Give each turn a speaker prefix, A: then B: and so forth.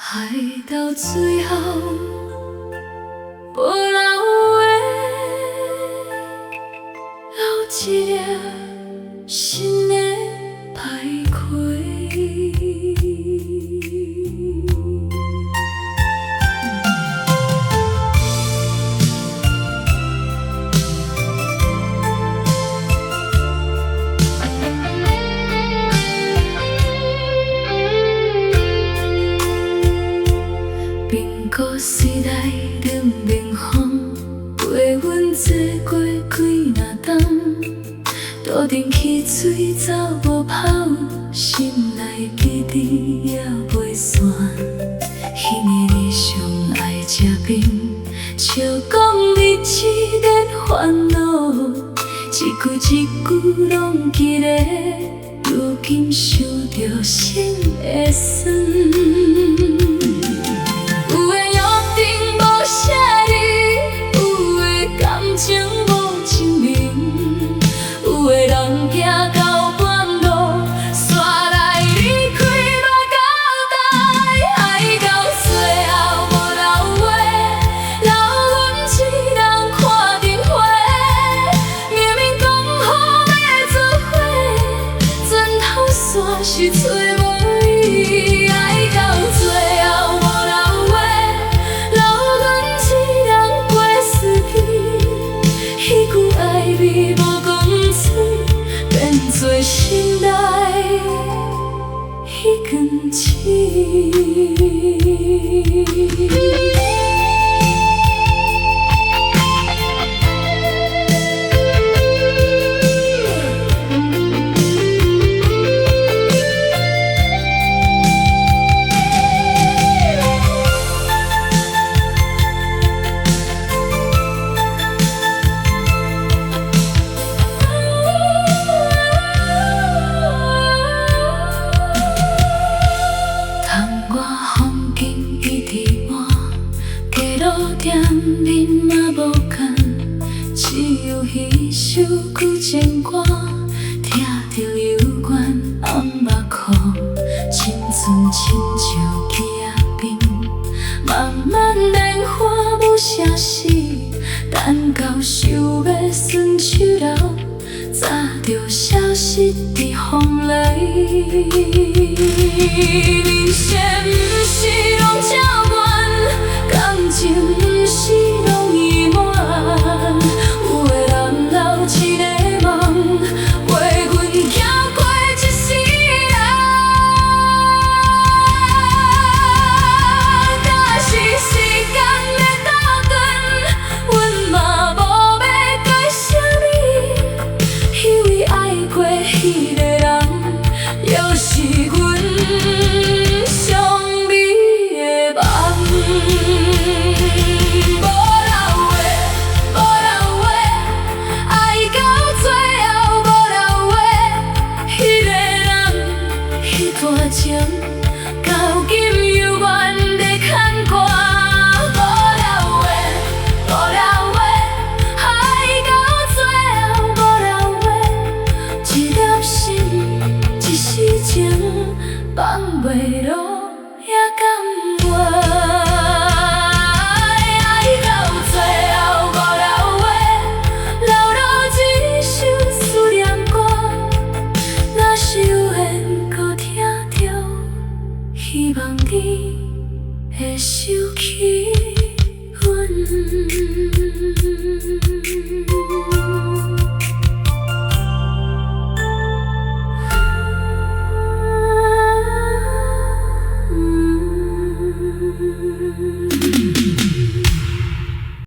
A: 爱到最后无留的，留一粒心的歹亏。冰古时代冷冰风，陪阮坐过几若冬。渡阵去水走无跑，心内记忆也袂散。迄个你上爱吃冰，笑讲你一点烦恼，一句一句拢记咧，如今想着心会酸。是找无伊，爱到最后无留话，留阮一人过四季。迄句爱你无讲出，变做心内迄根刺。店面嘛无干，只有迄首古情歌，听着幽怨红目眶，青春亲像枝仔冰，慢慢莲花舞城市，等到想要顺手流，早就消失伫风里。人生不是拢照原，感情不是拢圆满。有的人留一个梦，陪阮行过一世人。若是时间要倒转，阮嘛无要改啥物，因为爱过迄个人，又是阮上美的梦。情到今犹原在牵挂，无了话，无了话，爱到最后无了话，一粒心，一世情，放袂落也甘愿。爱到最后无了话，留落一首思念歌，若是有缘搁听。希望你会想起。